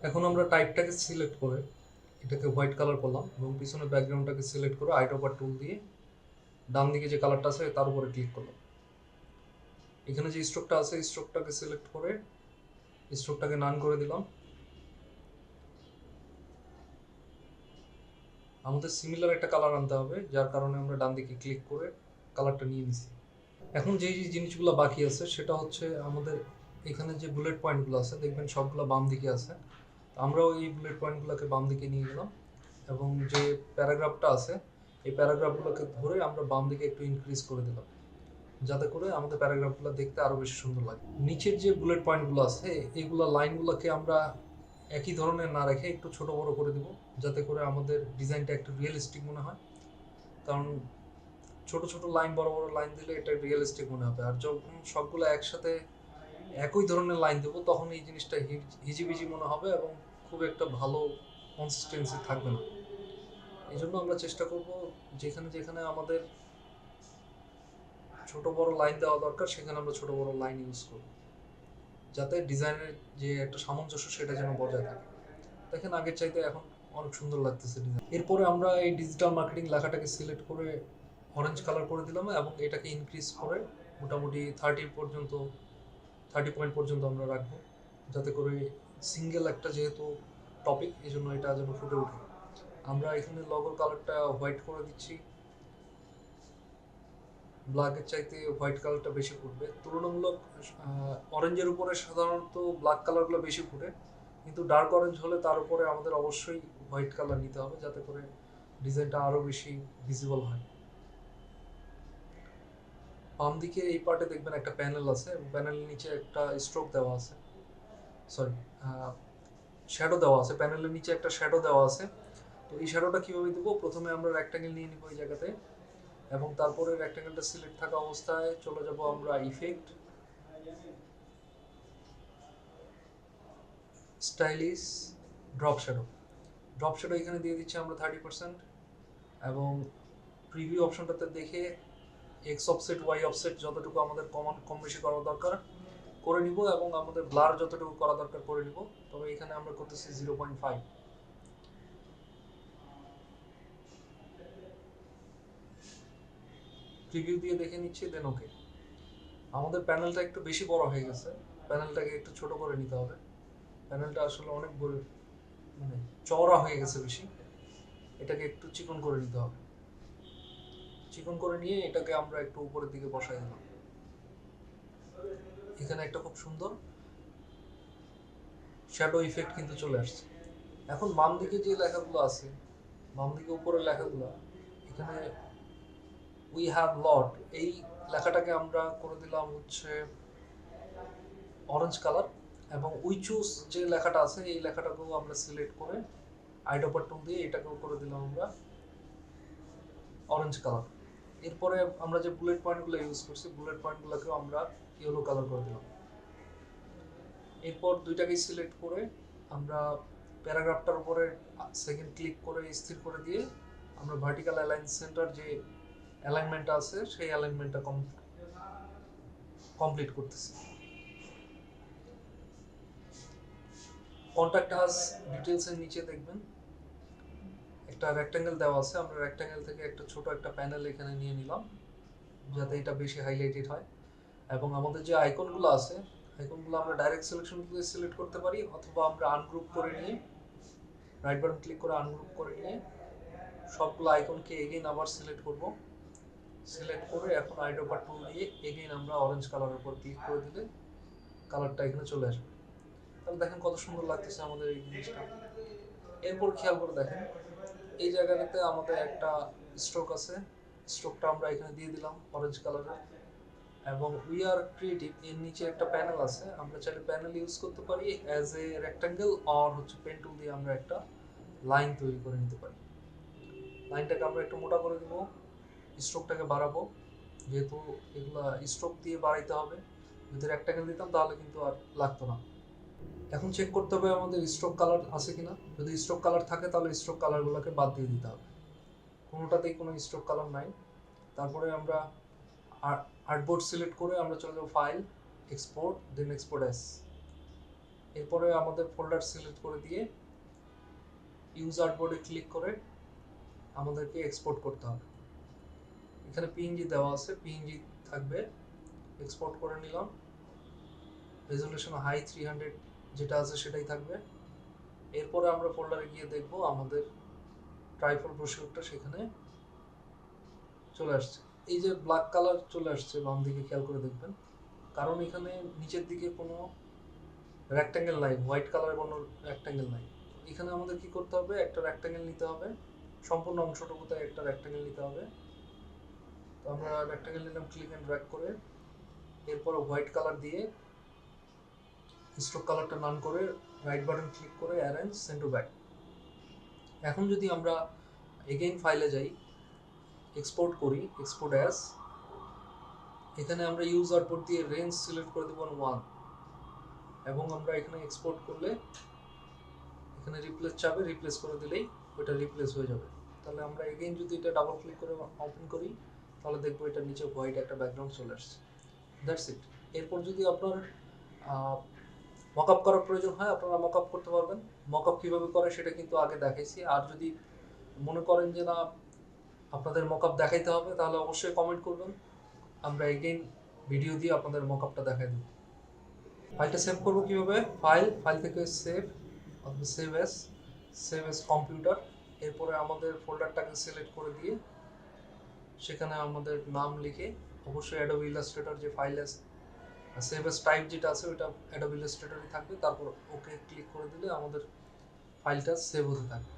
এখন আমরা টাইপটাকে সিলেক্ট করে এটাকে হোয়াইট কালার করলাম এবং পিছনের ব্যাকগ্রাউন্ডটাকে সিলেক্ট করে আইডোপার টুল দিয়ে ডান দিকে যে কালারটা আছে তার উপরে ক্লিক করলাম। এখানে যে স্ট্রোকটা আছে স্ট্রোকটাকে সিলেক্ট করে স্ট্রোকটাকে নান করে দিলাম। আমাদের সিমিলার একটা কালার আনতে হবে, যার কারণে আমরা ডান দিকে ক্লিক করে কালারটা নিয়ে নিছি। এখন যে জিনিসগুলো বাকি আছে সেটা হচ্ছে আমাদের এখানে যে বুলেট পয়েন্টগুলো আছে দেখবেন সবগুলো বাম দিকে আছে। আমরাও এই বুলেট পয়েন্টগুলোকে বাম দিকে নিয়ে গেলাম এবং যে প্যারাগ্রাফটা আছে এই প্যারাগ্রাফগুলোকে ধরে আমরা বাম দিকে একটু ইনক্রিজ করে দিলাম, যাতে করে আমাদের প্যারাগ্রাফগুলো দেখতে আরও বেশি সুন্দর লাগে। নিচের যে বুলেট পয়েন্টগুলো আছে এইগুলো লাইনগুলোকে আমরা একই ধরনের না রেখে একটু ছোট বড় করে দিব, যাতে করে আমাদের ডিজাইনটা একটু রিয়েলিস্টিক মনে হয়। কারণ ছোট ছোট লাইন বড় বড় লাইন দিলে এটা রিয়েলিস্টিক মনে হবে, আর যখন সবগুলো একসাথে একই ধরনের লাইন দেবো তখন এই জিনিসটা হিজিবিজি মনে হবে এবং খুব একটা ভালো কনসিস্টেন্সি থাকবে না। এই জন্য আমরা চেষ্টা করব যেখানে যেখানে আমাদের ছোট বড় লাইন দেওয়া দরকার সেখানে আমরা ছোট বড় লাইন ইউজ করব, যাতে ডিজাইনের যে একটা সামঞ্জস্য সেটা যেন বজায় থাকে। দেখেন আগের চাইতে এখন অনেক সুন্দর লাগতেছে ডিজাইন। এরপরে আমরা এই ডিজিটাল মার্কেটিং লেখাটাকে সিলেক্ট করে অরেঞ্জ কালার করে দিলাম এবং এটাকে ইনক্রিজ করে মোটামুটি 30 পয়েন্ট পর্যন্ত আমরা রাখবো, যাতে করে সিঙ্গেল একটা যেহেতু টপিক এই জন্য এটা যেন ফুটে ওঠে। আমরা এখানে লগোর কালারটা হোয়াইট করে দিচ্ছি, ব্ল্যাকের চাইতে হোয়াইট কালারটা বেশি ফুটবে তুলনামূলক। অরেঞ্জের উপরে সাধারণত ব্ল্যাক কালারগুলো বেশি ফুটে, কিন্তু ডার্ক অরেঞ্জ হলে তার উপরে আমাদের অবশ্যই হোয়াইট কালার নিতে হবে, যাতে করে ডিজাইনটা আরও বেশি ভিজিবল হয়। বাম দিকে এই পার্টে দেখবেন একটা প্যানেল আছে এবং প্যানেলের নিচে একটা স্ট্রোক দেওয়া আছে, সরি শ্যাডো দেওয়া আছে, প্যানেলের নিচে একটা শ্যাডো দেওয়া আছে। তো এই শ্যাডোটা কীভাবে দেবো, প্রথমে আমরা রেক্ট্যাঙ্গেল নিয়ে নিব এই জায়গাতে এবং তারপরে রেক্ট্যাঙ্গেলটা সিলেক্ট থাকা অবস্থায় চলে যাব আমরা effect, stylish, drop shadow. Drop shadow এখানে দিয়ে দিচ্ছি আমরা 30% এবং প্রিভিউ অপশনটাতে দেখে এক্স অফসেট ওয়াই অফসেট যতটুকু আমাদের কম বেশি করা দরকার করে নিব এবং আমাদের ব্লার যতটুকু করা দরকার করে নিব। তবে এখানে আমরা করতেছি 0.5। প্রিভিউ দিয়ে দেখে নিচ্ছি, দেন ওকে। আমাদের প্যানেলটা একটু বেশি বড় হয়ে গেছে, প্যানেলটাকে একটু ছোট করে নিতে হবে। প্যানেলটা আসলে অনেক বড়, মানে চওড়া হয়ে গেছে বেশি, এটাকে একটু চিকন করে নিতে হবে। চিকন করে নিয়ে এটাকে আমরা একটু উপরের দিকে বসাই দিলাম। এখানে একটা খুব সুন্দর শ্যাডো ইফেক্ট কিন্তু চলে আসছে। এখন বাম দিকে যে লেখাগুলো আছে, বাম দিকে উপরের লেখাগুলো, এখানে উই হ্যাভ লট এই লেখাটাকে আমরা করে দিলাম হচ্ছে অরেঞ্জ কালার এবং উই চুজ যে লেখাটা আছে এই লেখাটাকেও আমরা সিলেক্ট করে আইডোপার টুল দিয়ে এটাকেও করে দিলাম আমরা অরেঞ্জ কালার। এরপরে আমরা যে বুলেট পয়েন্টগুলো ইউজ করছি বুলেট পয়েন্টগুলোকেও আমরা ইয়েলো কালার করে দিলাম। এরপর দুইটাকেই সিলেক্ট করে আমরা প্যারাগ্রাফটার উপরে সেকেন্ড ক্লিক করে স্থির করে দিয়ে আমরা ভার্টিক্যাল অ্যালাইন সেন্টার যে অ্যালাইনমেন্টটা আছে সেই অ্যালাইনমেন্টটা কমপ্লিট করতেছি। কন্ট্যাক্ট আস ডিটেলসের নিচে দেখবেন একটা রেক্ট্যাঙ্গেল দেওয়া আছে, আমরা রেক্ট্যাঙ্গেল থেকে একটা ছোট একটা প্যানেল এখানে নিয়ে নিলাম যাতে এটা বেশি হাইলাইটেড হয়। এবং আমাদের যে আইকনগুলো আছে আইকনগুলো আমরা ডাইরেক্ট সিলেকশন দিয়ে সিলেক্ট করতে পারি, অথবা আমরা আনগ্রুপ করে নিয়ে রাইট বাটন ক্লিক করে আনগ্রুপ করে নিয়ে সবগুলো আইকনকে এগেইন আবার সিলেক্ট করব। সিলেক্ট করে এখন আইডোপার টুল দিয়ে এগেইন আমরা অরেঞ্জ কালারের উপর ক্লিক করে দিলে কালারটা এখানে চলে আসবে। তাহলে দেখেন কত সুন্দর লাগতেছে আমাদের এই জিনিসটা। এরপর খেয়াল করে দেখেন এই জায়গাটাতে আমাদের একটা স্ট্রোক আছে, স্ট্রোকটা আমরা এখানে দিয়ে দিলাম অরেঞ্জ কালারের। এবং উই আর ক্রিয়েটিভ এর নিচে একটা প্যানেল আছে, আমরা চাইলে প্যানেল ইউজ করতে পারি অ্যাজ এ রেক্ট্যাঙ্গেল, আর হচ্ছে পেন টুল দিয়ে আমরা একটা লাইন তৈরি করে নিতে পারি। লাইনটাকে আমরা একটু মোটা করে দেবো, স্ট্রোকটাকে বাড়াবো, যেহেতু এগুলা স্ট্রোক দিয়ে বাড়াইতে হবে। যদি রেক্ট্যাঙ্গেল দিতাম তাহলে কিন্তু আর লাগতো না। এখন চেক করতে হবে আমাদের স্ট্রোক কালার আছে কিনা। যদি স্ট্রোক কালার থাকে তাহলে স্ট্রোক কালারগুলোকে বাদ দিয়ে দিতে হবে। কোনোটাতেই কোনো স্ট্রোক কালার নাই। তারপরে আমরা আর্টবোর্ড সিলেক্ট করে আমরা চলে যাবো ফাইল, এক্সপোর্ট, দেন এক্সপোর্ট এস। এরপরে আমাদের ফোল্ডার সিলেক্ট করে দিয়ে ইউজ আর্টবোর্ডে ক্লিক করে আমাদেরকে এক্সপোর্ট করতে হবে। এখানে পিএনজি দেওয়া আছে, পিএনজি থাকবে, এক্সপোর্ট করে নিলাম। রেজুলেশন হাই 300 যেটা আছে সেটাই থাকবে। এরপরে আমরা ফোল্ডারে গিয়ে দেখব আমাদের ট্রাইফল ব্রোশিউরটা সেখানে চলে আসছে। এই যে ব্ল্যাক কালার চলে আসছে বাম দিকে, খেয়াল করে দেখবেন, কারণ এখানে নিচের দিকে কোনো রেক্ট্যাঙ্গেল নাই, হোয়াইট কালারের কোনো রেক্ট্যাঙ্গেল নাই। এখানে আমাদের কি করতে হবে, একটা রেক্ট্যাঙ্গেল নিতে হবে, সম্পূর্ণ অংশটুকুতে একটা রেক্ট্যাঙ্গেল নিতে হবে। তো আমরা রেক্ট্যাঙ্গেল নিলাম ক্লিক এন্ড ড্র্যাগ করে, এরপর হোয়াইট কালার দিয়ে স্ট্রোক কালারটা নান করে রাইট বাটন ক্লিক করে অ্যারেঞ্জ সেন্ড টু ব্যাক। এখন যদি আমরা এগেইন ফাইলে যাই, এক্সপোর্ট করি, এক্সপোর্ট অ্যাজ, এখানে আমরা ইউজ আউটপুট দিয়ে রেঞ্জ সিলেক্ট করে দেব 1 এবং আমরা এখানে এক্সপোর্ট করলে এখানে রিপ্লেস চাবে, রিপ্লেস করে দিলেই ওটা রিপ্লেস হয়ে যাবে। তাহলে আমরা এগেইন যদি এটা ডাবল ক্লিক করে ওপেন করি তাহলে দেখবো এটা নিচে হোয়াইট একটা ব্যাকগ্রাউন্ড চলে আসছে। That's it. এরপর যদি আপনার মকআপ করার প্রয়োজন হয় আপনারা মকআপ করতে পারবেন। মকআপ কীভাবে করে সেটা কিন্তু আগে দেখাইছি। আর যদি মনে করেন যে না আপনাদের মকআপ দেখাইতে হবে তাহলে অবশ্যই কমেন্ট করবেন, আমরা এগেইন ভিডিও দিয়ে আপনাদের মকআপটা দেখাই দেব। ফাইলটা সেভ করবো কীভাবে, ফাইল থেকে সেভ সেভ এস কম্পিউটার, এরপরে আমাদের ফোল্ডারটাকে সিলেক্ট করে দিয়ে সেখানে আমাদের নাম লিখে, অবশ্যই অ্যাডোবি ইলাস্ট্রেটর যে ফাইল আছে সেভ এস টাইপ যেটা আছে ওইটা অ্যাডোবি ইলাস্ট্রেটরই থাকবে, তারপর ওকে ক্লিক করে দিলে আমাদের ফাইলটা সেভ হতে থাকবে।